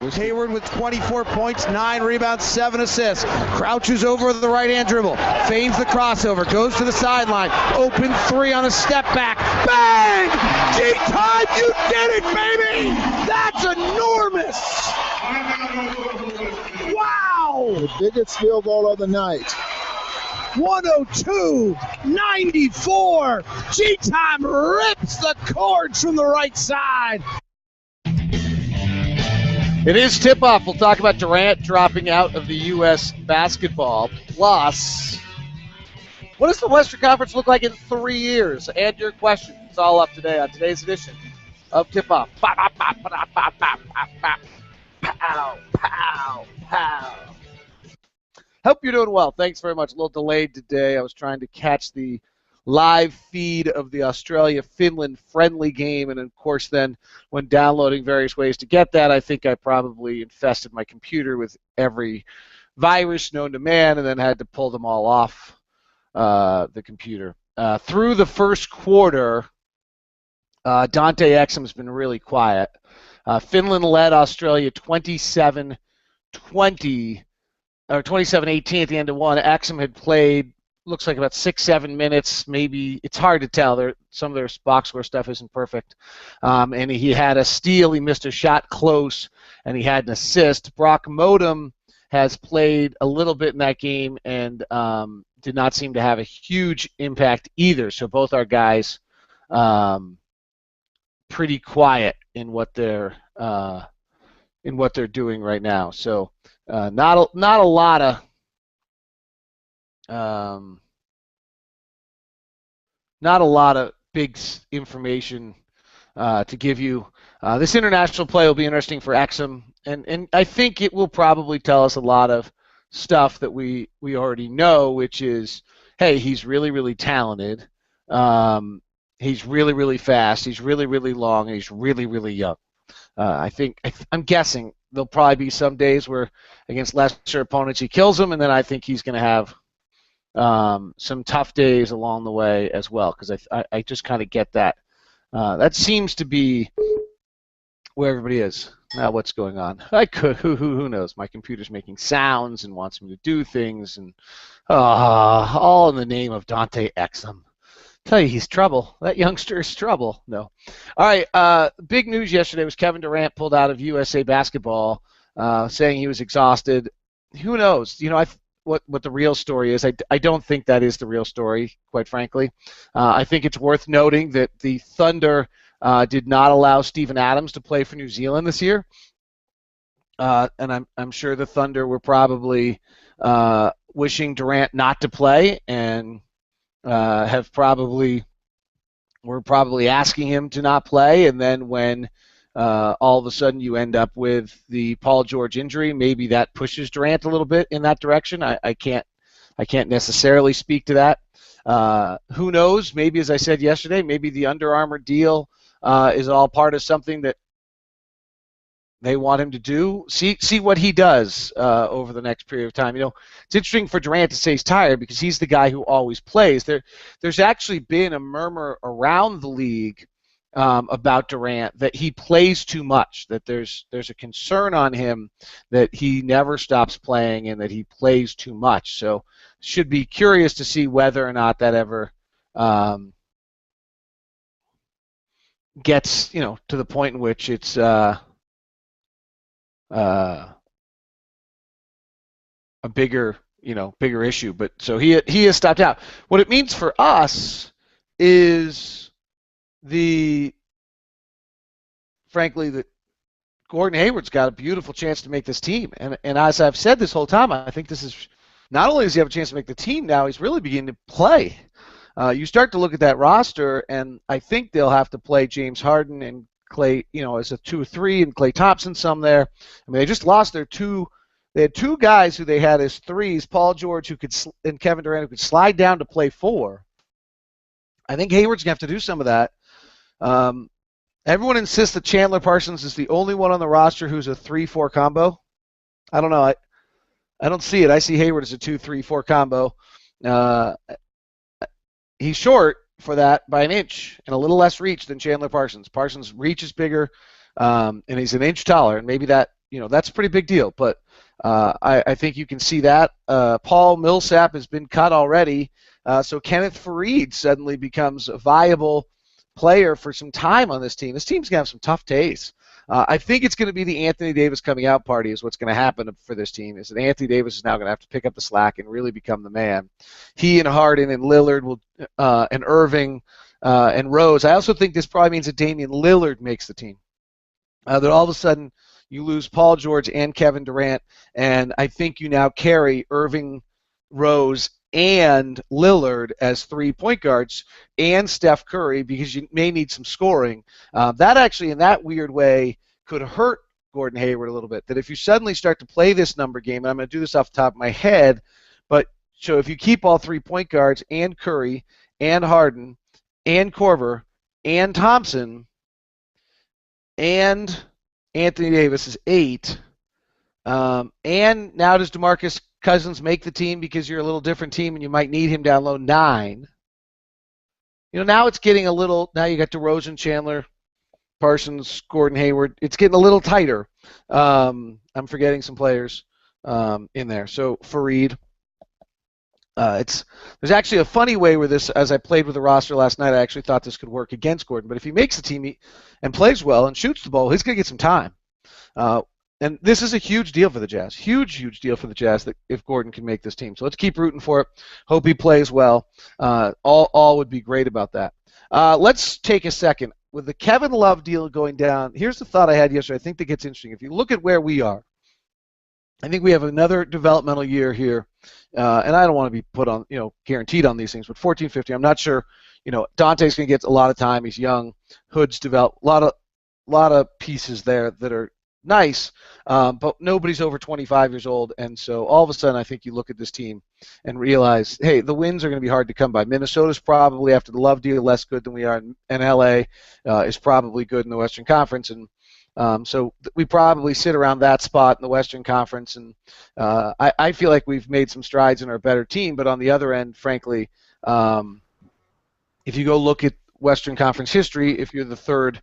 Hayward with 24 points, 9 rebounds, 7 assists. Crouches over the right-hand dribble, feigns the crossover, goes to the sideline, open 3 on a step back. Bang! G-Time, you did it, baby! That's enormous! Wow! The biggest field goal of the night. 102-94. G-Time rips the cords from the right side. It is tip-off. We'll talk about Durant dropping out of the U.S. basketball. Plus, what does the Western Conference look like in 3 years? And your question. It's all up today on today's edition of Tip-Off. Pow, pow, pow. Hope you're doing well. Thanks very much. A little delayed today. I was trying to catch the live feed of the Australia-Finland friendly game, and of course then when downloading various ways to get that, I think I probably infested my computer with every virus known to man and then had to pull them all off the computer. Through the first quarter, Dante Exum's been really quiet. Finland led Australia 27-20, or 27-18 at the end of one. Exum had played looks like about 6-7 minutes, maybe. It's hard to tell. Some of their box score stuff isn't perfect. And he had a steal. He missed a shot close, and he had an assist. Brock Modem has played a little bit in that game and did not seem to have a huge impact either. So both our guys pretty quiet in what they're doing right now. So not a lot of not a lot of big information to give you. This international play will be interesting for Exum, and I think it will probably tell us a lot of stuff that we already know, which is, hey, he's really, really talented. He's really, really fast. He's really, really long, and he's really, really young. I'm guessing there'll probably be some days where against lesser opponents he kills them, and then I think he's going to have some tough days along the way as well, because I just kind of get that. That seems to be where everybody is. Now what's going on? Who knows? My computer's making sounds and wants me to do things, and all in the name of Dante Exum. Tell you, he's trouble. That youngster is trouble. No. All right, big news yesterday was Kevin Durant pulled out of USA Basketball, saying he was exhausted. Who knows? What the real story is. I don't think that is the real story, quite frankly. I think it's worth noting that the Thunder did not allow Steven Adams to play for New Zealand this year, and I'm sure the Thunder were probably wishing Durant not to play, and were probably asking him to not play, and then when all of a sudden you end up with the Paul George injury, maybe that pushes Durant a little bit in that direction. I can't necessarily speak to that. Who knows? Maybe, as I said yesterday, maybe the Under Armour deal is all part of something that they want him to do. See what he does over the next period of time. It's interesting for Durant to say he's tired because he's the guy who always plays. There's actually been a murmur around the league about Durant that he plays too much, that there's a concern on him that he never stops playing and that he plays too much. So should be curious to see whether or not that ever gets to the point in which it's a bigger issue. But so he has stopped out. What it means for us is frankly, that Gordon Hayward's got a beautiful chance to make this team. And as I've said this whole time, I think this is, not only does he have a chance to make the team now, he's really beginning to play. You start to look at that roster, and I think they'll have to play James Harden and Klay, as a 2 or 3, and Klay Thompson some there. I mean, they just lost their they had 2 guys who they had as 3s, Paul George and Kevin Durant, who could slide down to play 4. I think Hayward's going to have to do some of that. Everyone insists that Chandler Parsons is the only one on the roster who's a 3-4 combo. I don't know. I don't see it. I see Hayward as a 2-3-4 combo. He's short for that by an inch and a little less reach than Chandler Parsons. Parsons' reach is bigger, and he's an inch taller, and maybe that that's a pretty big deal. But I think you can see that. Paul Millsap has been cut already, so Kenneth Faried suddenly becomes a viable player for some time on this team. This team's going to have some tough days. I think it's going to be the Anthony Davis coming out party is what's going to happen for this team, is that Anthony Davis is now going to have to pick up the slack and really become the man. He and Harden and Lillard will, and Irving and Rose. I also think this probably means that Damian Lillard makes the team. That all of a sudden you lose Paul George and Kevin Durant, and I think you now carry Irving, Rose, and Lillard as 3 point guards, and Steph Curry, because you may need some scoring. That actually, in that weird way, could hurt Gordon Hayward a little bit. That if you suddenly start to play this number game, and I'm going to do this off the top of my head, but so if you keep all 3 point guards and Curry and Harden and Korver and Thompson and Anthony Davis is 8, and now does DeMarcus Cousins make the team because you're a little different team and you might need him down low, 9. Now it's getting a little. Now you got DeRozan, Chandler, Parsons, Gordon Hayward. It's getting a little tighter. I'm forgetting some players in there. So Faried. There's actually a funny way where this, as I played with the roster last night, I actually thought this could work against Gordon. But if he makes the team and plays well and shoots the ball, he's going to get some time. And this is a huge deal for the Jazz. Huge deal for the Jazz that if Gordon can make this team. So let's keep rooting for it. Hope he plays well. All would be great about that. Let's take a second. With the Kevin Love deal going down, here's the thought I had yesterday. I think that gets interesting. If you look at where we are, I think we have another developmental year here. And I don't want to be put on, guaranteed on these things, but 14-15, I'm not sure. Dante's going to get a lot of time. He's young. Hood's developed. A lot of pieces there that are nice, but nobody's over 25 years old, and so all of a sudden I think you look at this team and realize, hey, the wins are going to be hard to come by. Minnesota's probably, after the Love deal, less good than we are, and LA is probably good in the Western Conference, and so we probably sit around that spot in the Western Conference, and I feel like we've made some strides in our better team, but on the other end, frankly, if you go look at Western Conference history, if you're the third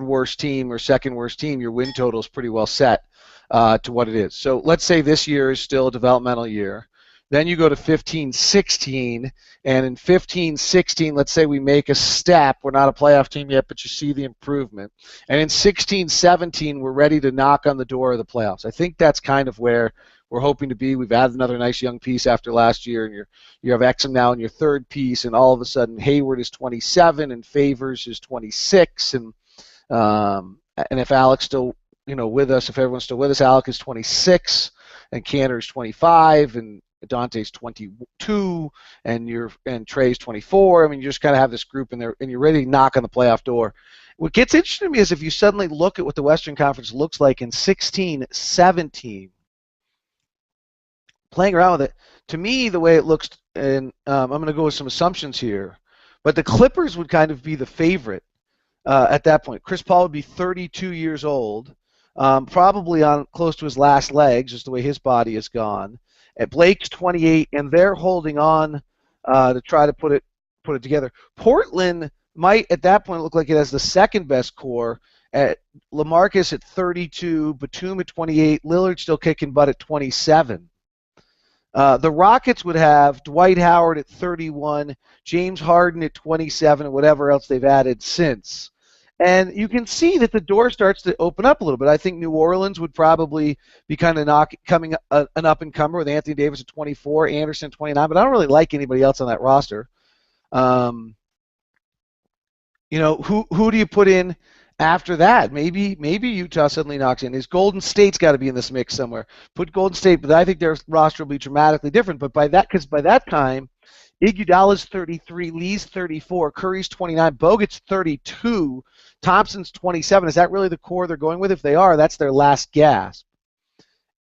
worst team or second worst team, your win total is pretty well set to what it is. So let's say this year is still a developmental year. Then you go to 15-16, and in 15-16, let's say we make a step. We're not a playoff team yet, but you see the improvement. And in 16-17, we're ready to knock on the door of the playoffs. I think that's kind of where we're hoping to be. We've added another nice young piece after last year, and you have Exum now in your third piece, and all of a sudden Hayward is 27 and Favors is 26, and if Alec's still with us, if everyone's still with us, Alec is 26, and Kanter's 25, and Dante's 22, and Trey's 24. I mean, you just kind of have this group in there, and you're ready to knock on the playoff door. What gets interesting to me is if you suddenly look at what the Western Conference looks like in 16-17. Playing around with it, to me, the way it looks, and I'm going to go with some assumptions here, but the Clippers would kind of be the favorite at that point. Chris Paul would be 32 years old, probably on close to his last legs, just the way his body is gone. And Blake's 28, and they're holding on to try to put it together. Portland might, at that point, look like it has the second best core. At LaMarcus at 32, Batum at 28, Lillard still kicking butt at 27. The Rockets would have Dwight Howard at 31, James Harden at 27, and whatever else they've added since. And you can see that the door starts to open up a little bit. I think New Orleans would probably be kind of coming an up-and-comer with Anthony Davis at 24, Anderson at 29, but I don't really like anybody else on that roster. Who do you put in after that? Maybe Utah suddenly knocks in. Is Golden State's got to be in this mix somewhere? Put Golden State, but I think their roster will be dramatically different. But by that time, Iguodala's 33, Lee's 34, Curry's 29, Bogut's 32, Thompson's 27. Is that really the core they're going with? If they are, that's their last gasp.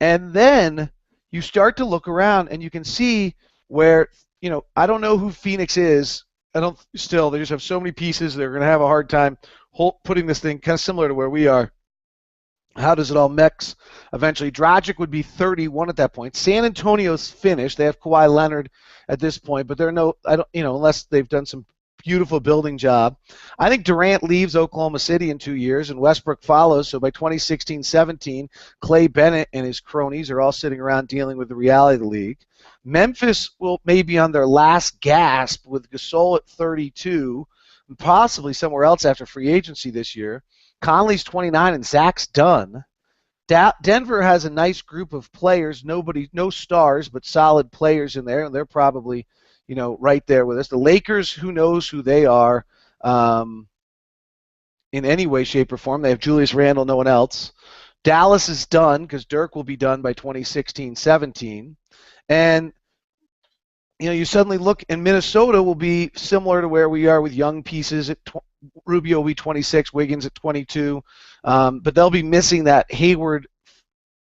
And then you start to look around, and you can see where, I don't know who Phoenix is. They just have so many pieces. They're going to have a hard time putting this thing kind of similar to where we are. How does it all mix eventually? Dragic would be 31 at that point. San Antonio's finished. They have Kawhi Leonard at this point, but unless they've done some beautiful building job. I think Durant leaves Oklahoma City in 2 years, and Westbrook follows. So by 2016-17, Clay Bennett and his cronies are all sitting around dealing with the reality of the league. Memphis will maybe on their last gasp with Gasol at 32, and possibly somewhere else after free agency this year. Conley's 29 and Zach's done. Denver has a nice group of players, no stars, but solid players in there, and they're probably, right there with us. The Lakers, who knows who they are in any way, shape, or form. They have Julius Randle, no one else. Dallas is done because Dirk will be done by 2016-17. And, you suddenly look, and Minnesota will be similar to where we are with young pieces. Rubio will be 26, Wiggins at 22. But they'll be missing that Hayward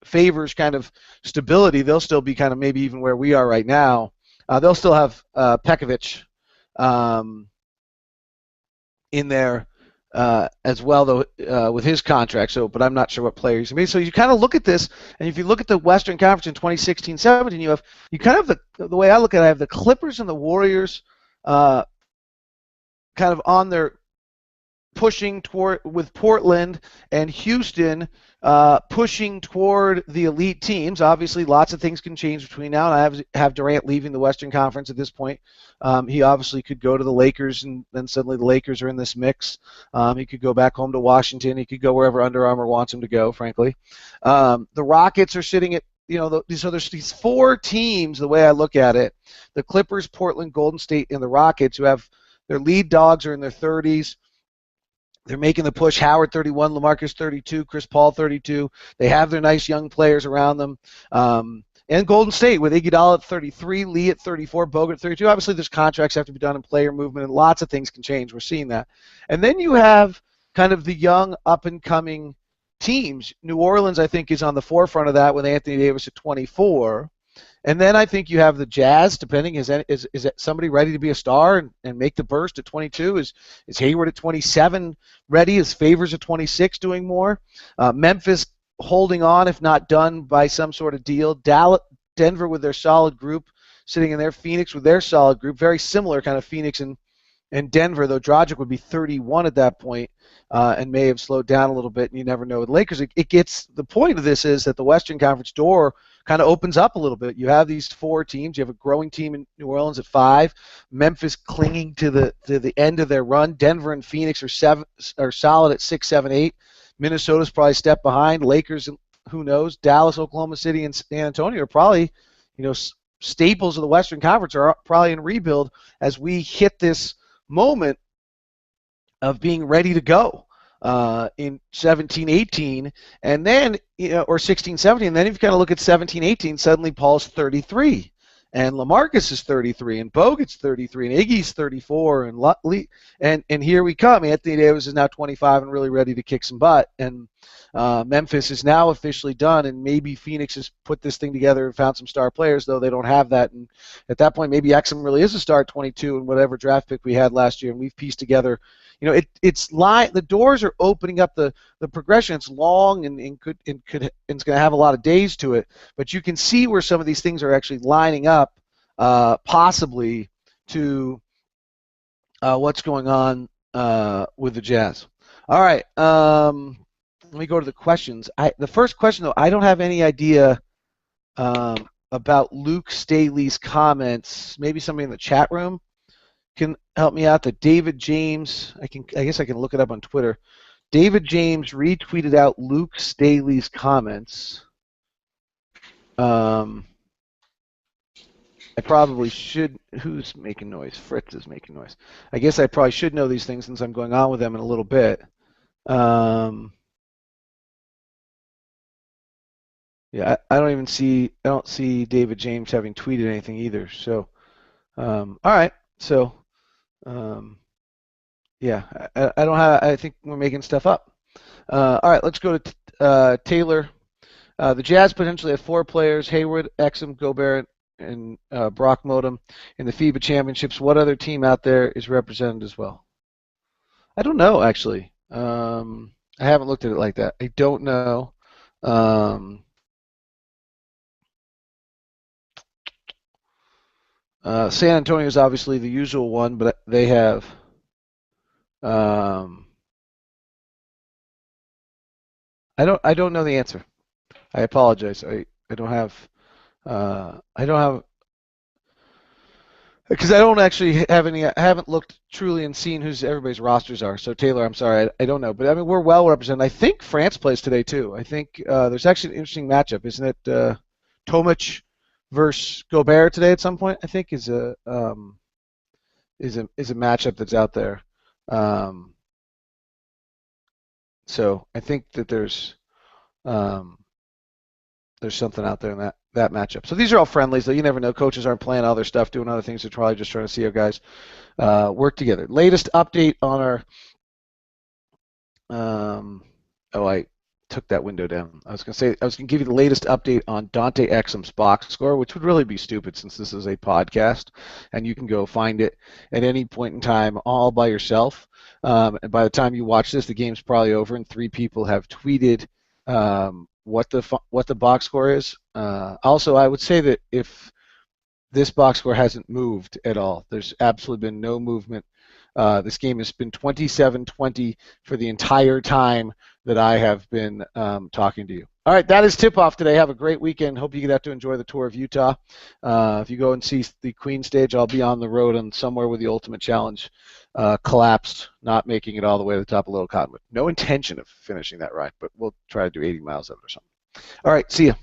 Favors kind of stability. They'll still be kind of maybe even where we are right now. They'll still have Pekovic in there as well, though, with his contract. But I'm not sure what players. So you kind of look at this, and if you look at the Western Conference in 2016-17, you kind of have the way I look at it, I have the Clippers and the Warriors kind of on their pushing toward with Portland and Houston pushing toward the elite teams. Obviously, lots of things can change between now and I have Durant leaving the Western Conference at this point. He obviously could go to the Lakers, and then suddenly the Lakers are in this mix. He could go back home to Washington. He could go wherever Under Armour wants him to go, frankly. The Rockets are sitting at, so there's these four teams, the way I look at it, the Clippers, Portland, Golden State, and the Rockets, who have their lead dogs are in their 30s. They're making the push. Howard 31, LaMarcus 32, Chris Paul 32. They have their nice young players around them. And Golden State with Iguodala at 33, Lee at 34, Bogut at 32. Obviously, there's contracts have to be done in player movement, and lots of things can change. We're seeing that. And then you have kind of the young, up-and-coming teams. New Orleans, I think, is on the forefront of that with Anthony Davis at 24. And then I think you have the Jazz, depending, is somebody ready to be a star and make the burst at 22? Is Hayward at 27 ready? Is Favors at 26 doing more? Memphis holding on, if not done by some sort of deal. Denver with their solid group sitting in there. Phoenix with their solid group. Very similar kind of Phoenix and Denver, though Dragic would be 31 at that point, and may have slowed down a little bit, and you never know. With Lakers, the point of this is that the Western Conference door kind of opens up a little bit. You have these four teams. You have a growing team in New Orleans at 5, Memphis clinging to the end of their run. Denver and Phoenix are solid at 6, 7, 8. Minnesota's probably a step behind. Lakers, who knows? Dallas, Oklahoma City, and San Antonio are probably, staples of the Western Conference are probably in rebuild as we hit this moment of being ready to go in 17-18, and then or 16-17, and then if you kind of look at 17-18, suddenly Paul's 33, and LaMarcus is 33, and Bogut's 33, and Iggy's 34, and here we come. Anthony Davis is now 25 and really ready to kick some butt, and Memphis is now officially done, and maybe Phoenix has put this thing together and found some star players, though they don't have that, and at that point maybe Exum really is a star at 22 and whatever draft pick we had last year, and we've pieced together, the doors are opening up, the progression. It's long and it's going to have a lot of days to it, but you can see where some of these things are actually lining up, possibly to what's going on with the Jazz. All right. Let me go to the questions. The first question, though, I don't have any idea about Luke Staley's comments. Maybe somebody in the chat room can help me out. That David James, I guess I can look it up on Twitter. David James retweeted out Luke Staley's comments. I probably should. Who's making noise? Fritz is making noise. I guess I probably should know these things since I'm going on with them in a little bit. Yeah, I don't see David James having tweeted anything either. So, all right. So, yeah, I don't have. I think we're making stuff up. All right, let's go to Taylor. The Jazz potentially have 4 players: Hayward, Exum, Gobert, and Brock Modem in the FIBA championships. What other team out there is represented as well? I don't know, actually. I haven't looked at it like that. I don't know. San Antonio is obviously the usual one, but they have I don't know the answer. I apologize. I don't have because I don't actually have any. I haven't looked truly and seen who's everybody's rosters are. So Taylor, I'm sorry, I don't know. But I mean, we're well represented. I think France plays today too. I think there's actually an interesting matchup, isn't it? Tomic versus Gobert today at some point. I think is a matchup that's out there. So I think that there's something out there in that matchup. So these are all friendlies, though. You never know. Coaches aren't playing all their stuff, doing other things. They're probably just trying to see how guys work together. Latest update on our. I took that window down. I was going to give you the latest update on Dante Exum's box score, which would really be stupid since this is a podcast, and you can go find it at any point in time all by yourself. And by the time you watch this, the game's probably over, and 3 people have tweeted what the box score is. Also, I would say that if this box score hasn't moved at all, there's absolutely been no movement. This game has been 27-20 for the entire time that I have been talking to you. All right, that is tip-off today. Have a great weekend. Hope you get out to enjoy the tour of Utah. If you go and see the Queen stage, I'll be on the road and somewhere where the Ultimate Challenge collapsed, not making it all the way to the top of Little Cottonwood. No intention of finishing that ride, but we'll try to do 80 miles of it or something. All right, see ya.